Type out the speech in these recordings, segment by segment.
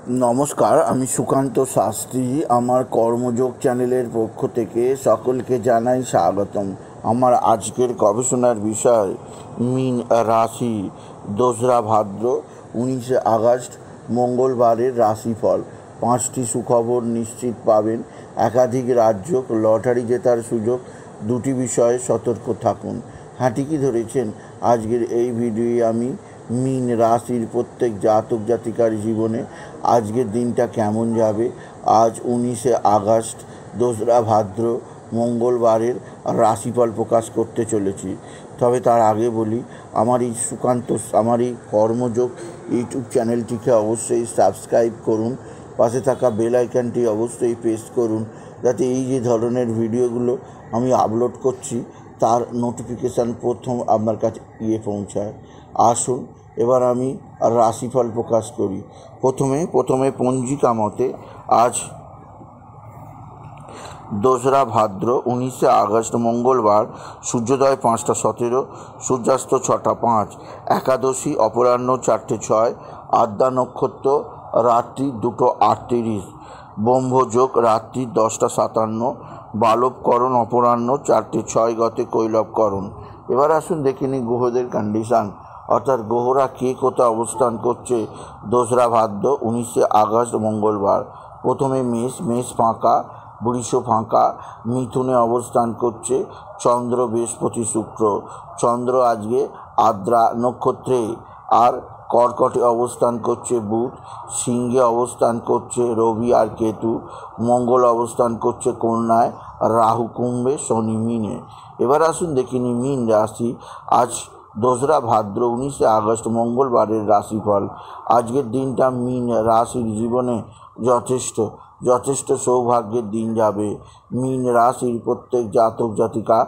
নমস্কার, আমি সুকান্ত শাস্ত্রী। আমার কর্মযোগ চ্যানেলের পক্ষ থেকে সকলকে জানাই স্বাগতম। আমার আজকের গবেষণার বিষয় মীন রাশি, 2রা ভাদ্র 19শে আগস্ট মঙ্গলবারের রাশিফল। 5টি সুখবর নিশ্চিত পাবেন, একাধিক রাজ্য, লটারি জেতার সুযোগ। 2টি বিষয়ে সতর্ক থাকুন। হ্যাঁ, ঠিকই ধরেছেন। আজকের এই ভিডিওয়ে আমি মীন রাশির প্রত্যেক জাতক জাতিকার জীবনে আজকের দিনটা কেমন যাবে, আজ 19শে আগস্ট 2রা ভাদ্র মঙ্গলবারের রাশিফল প্রকাশ করতে চলেছি। তবে তার আগে বলি, আমার এই কর্মযোগ ইউটিউব চ্যানেলটিকে অবশ্যই সাবস্ক্রাইব করুন। পাশে থাকা বেল আইকনটি অবশ্যই প্রেস করুন, যাতে এই যে ধরনের ভিডিওগুলো আমি আপলোড করছি তার নোটিফিকেশান প্রথম আপনার কাছে গিয়ে পৌঁছায়। আসুন এবার আমি রাশিফল প্রকাশ করি। প্রথমে পঞ্জিকা মতে আজ 2রা ভাদ্র 19শে আগস্ট মঙ্গলবার, সূর্যোদয় 5টা 17, সূর্যাস্ত 6টা 5, একাদশী অপরাহ্ন 4টে 6, আদ্যা নক্ষত্র রাত্রি 2টো 38, ব্রহ্মযোগ রাত্রি 10টা 57, বালবকরণ অপরাহ্ন 4টে 6 গতে কৈলবকরণ। এবার আসুন দেখে নিই গ্রহদের কন্ডিশান, অর্থাৎ গ্রহরা কে কোথায় অবস্থান করছে 2রা ভাদ্র 19শে আগস্ট মঙ্গলবার। প্রথমে মেষ ফাঁকা, বৃষ ফাঁকা, মিথুনে অবস্থান করছে চন্দ্র, বৃহস্পতি, শুক্র। চন্দ্র আজকে আদ্রা নক্ষত্রে, আর কর্কটে অবস্থান করছে বুধ, সিংহে অবস্থান করছে রবি আর কেতু, মঙ্গল অবস্থান করছে কন্যায়, রাহু কুম্ভে, শনি মীনে। এবার আসুন দেখিনি মীন রাশি আজ 2রা ভাদ্র 19শে আগস্ট মঙ্গলবারের রাশিফল। আজকের দিনটা মীন রাশির জীবনে যথেষ্ট সৌভাগ্যের দিন যাবে। মীন রাশির প্রত্যেক জাতক জাতিকা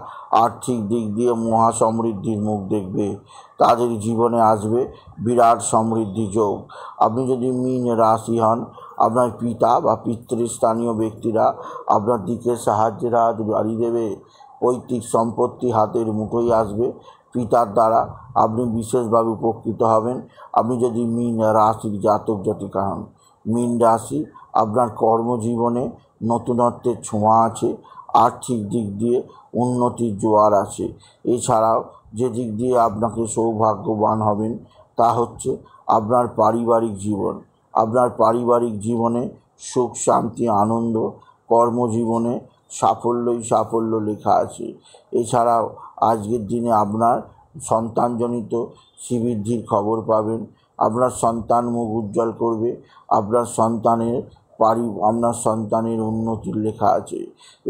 আর্থিক দিক দিয়ে মহা সমৃদ্ধির মুখ দেখবে। তাদের জীবনে আসবে বিরাট সমৃদ্ধি যোগ। আপনি যদি মীন রাশি হন, আপনার পিতা বা পিতৃস্থানীয় ব্যক্তিরা আপনার দিকে সাহায্যের হাত বাড়িয়ে দেবে। পৈতৃক সম্পত্তি হাতের মুঠোয় আসবে। পিতার দ্বারা আপনি বিশেষভাবে উপকৃত হবেন আপনি যদি মীন রাশির জাতক জাতিকা হন। মীন রাশি, আপনার কর্মজীবনে নতুনত্বের ছোঁয়া আছে। আর্থিক দিক দিয়ে উন্নতির জোয়ার আছে। এছাড়াও যে দিক দিয়ে আপনাকে সৌভাগ্যবান হবেন তা হচ্ছে আপনার পারিবারিক জীবন। আপনার পারিবারিক জীবনে সুখ, শান্তি, আনন্দ, কর্মজীবনে সাফল্য লেখা আছে। এছাড়াও আজকের দিনে আপনার সন্তানজনিত শ্রীবৃদ্ধির খবর পাবেন। আপনার সন্তান মুখ উজ্জ্বল করবে। আপনার সন্তানের উন্নতির লেখা আছে।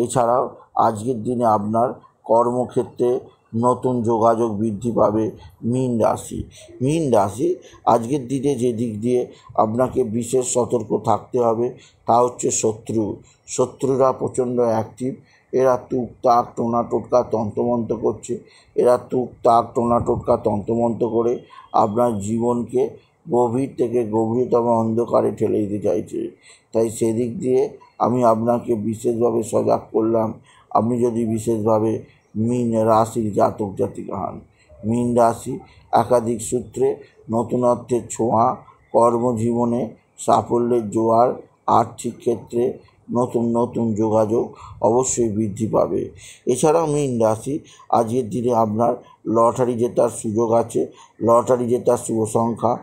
এছাড়াও আজকের দিনে আপনার কর্মক্ষেত্রে নতুন যোগাযোগ বৃদ্ধি পাবে মীন রাশি। আজকের দিনে যে দিক দিয়ে আপনাকে বিশেষ সতর্ক থাকতে হবে তা হচ্ছে শত্রুরা প্রচণ্ড অ্যাক্টিভ। এরা টুকটাক টোনা টোটকা তন্ত্রমন্ত্র করছে। এরা টুকটাক টোনা টোটকা তন্ত্রমন্ত্র করে আপনার জীবনকে গভীর থেকে গভীরতম অন্ধকারে ঠেলে দিতে চাইছে। তাই সেদিক দিয়ে আমি আপনাকে বিশেষভাবে সজাগ করলাম। আপনি যদি বিশেষভাবে মীন রাশির জাতক জাতিকা হন। মীন রাশি একাধিক সূত্রে নতুনত্বের ছোঁয়া, কর্মজীবনে সাফল্যের জোয়ার, আর্থিক ক্ষেত্রে নতুন যোগাযোগ অবশ্যই বৃদ্ধি পাবে। এছাড়াও মীন রাশি আজকের দিনে আপনার লটারি জেতার সুযোগ আছে। লটারি জেতার শুভ সংখ্যা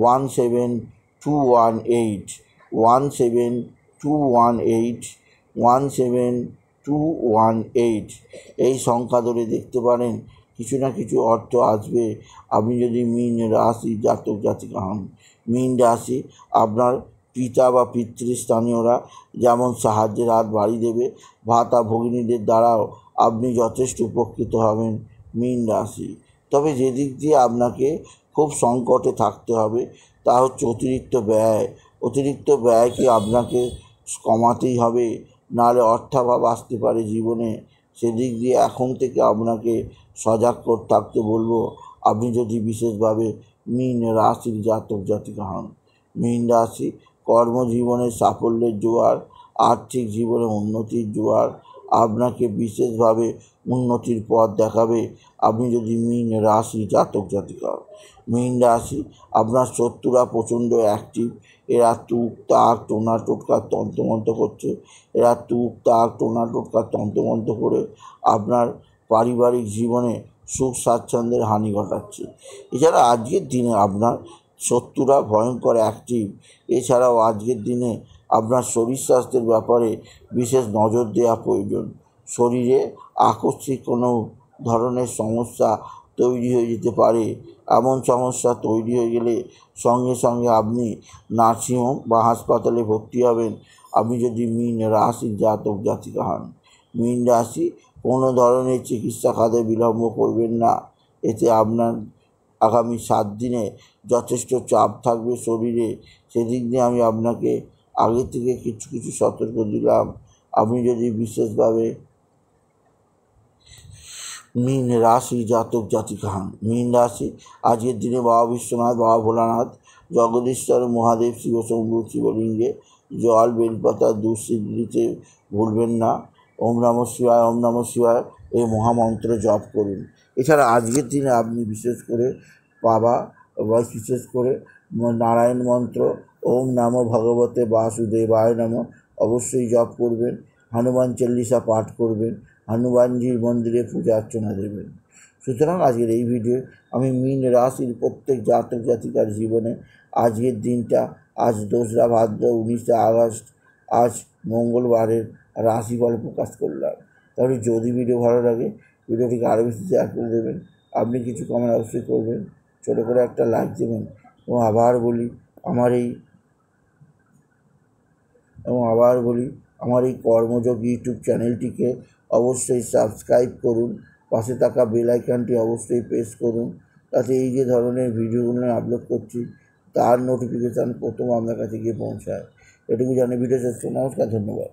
17218, 17218 এই সংখ্যা ধরে দেখতে পারেন কিছু না কিছু অর্থ আসবে আপনি যদি মীন রাশি জাতক জাতিকা হন। মীন রাশি, আপনার পিতা বা পিতৃস্থানীয়রা যেমন সাহায্যের হাত বাড়িয়ে দেবে, ভাতা ভগিনীদের দ্বারাও আপনি যথেষ্ট উপকৃত হবেন মীন রাশি। তবে যে দিক দিয়ে আপনাকে খুব সংকটে থাকতে হবে তা হচ্ছে অতিরিক্ত ব্যয়কে আপনাকে কমাতেই হবে, নাহলে অর্থাভাব আসতে পারে জীবনে। সেদিক দিয়ে এখন থেকে আপনাকে সজাগ করে থাকতে বলবো আপনি যদি বিশেষভাবে মীন রাশির জাতক জাতিকা হন। মীন রাশি কর্মজীবনে সাফল্যের জোয়ার, আর্থিক জীবনে উন্নতির জোয়ার আপনাকে বিশেষভাবে উন্নতির পথ দেখাবে আপনি যদি মীন রাশি জাতক জাতিকা। মীন রাশি, আপনার শত্রুরা প্রচণ্ড অ্যাক্টিভ। এরা তুক তাক টোনা টোটকার তন্ত্রমন্ত্র করছে। এরা তুক তাক টোনা টোটকার তন্ত্রমন্ত্র করে আপনার পারিবারিক জীবনে সুখ স্বাচ্ছন্দ্যের হানি ঘটাচ্ছে। এছাড়া আজকের দিনে আপনার শত্রুরা ভয়ঙ্কর অ্যাক্টিভ। এছাড়াও আজকের দিনে আপনার শরীর স্বাস্থ্যের ব্যাপারে বিশেষ নজর দেওয়া প্রয়োজন। শরীরে আকস্মিক কোনো ধরনের সমস্যা তৈরি হয়ে যেতে পারে। এমন সমস্যা তৈরি হয়ে গেলে সঙ্গে সঙ্গে আপনি নার্সিংহোম বা হাসপাতালে ভর্তি হবেন আপনি যদি মীন রাশির জাতক জাতিকা হন। মীন রাশি, কোনো ধরনের চিকিৎসা খাতে বিলম্ব করবেন না। এতে আপনার আগামী 7 দিনে যথেষ্ট চাপ থাকবে শরীরে। সেদিক দিয়ে আমি আপনাকে আগে থেকে কিছু কিছু সতর্ক দিলাম। আপনি যদি বিশেষভাবে মীন রাশি জাতক জাতিকা হন। মীন রাশি, আজকের দিনে বাবা বিশ্বনাথ, বাবা ভোলানাথ, জগদীশ্বর মহাদেব, শিবশম্ভু শিবলিঙ্গে জল বেলপাতা দুধ দিতে ভুলবেন না। ওম নমঃ শিবায়, ওম নমঃ শিবায় এই মহামন্ত্র জপ করুন। এছাড়া আজকের দিনে আপনি বিশেষ করে নারায়ণ মন্ত্র ওম নমো ভগবতে বাসুদেবায় নমঃ অবশ্যই জপ করবেন। হনুমান চল্লিশা পাঠ করবেন। হনুমানজির মন্দিরে পূজা অর্চনা দেবেন। সুতরাং আজকের এই ভিডিও আমি মীন রাশির প্রত্যেক জাতক জাতিকার জীবনে আজকের দিনটা, আজ 2রা ভাদ্র 19শে আগস্ট, আজ মঙ্গলবারের রাশিফল প্রকাশ করলাম। তাহলে যদি ভিডিও ভালো লাগে ভিডিওটিকে আরও বেশি শেয়ার করে দেবেন। আপনি কিছু কমেন্ট অবশ্যই করবেন, ছোটো করে একটা লাইক দেবেন। এবং আবার বলি আমার এই কর্মযোগ ইউটিউব চ্যানেলটিকে অবশ্যই সাবস্ক্রাইব করুন। পাশে থাকা বেল আইকনটি অবশ্যই প্রেস করুন, তাতে এই যে ধরনের ভিডিওগুলো আপলোড করছি তার নোটিফিকেশান প্রথম আপনার কাছে গিয়ে পৌঁছায়। এটুকু জানি ভিডিও শেষ করছি। নমস্কার, ধন্যবাদ।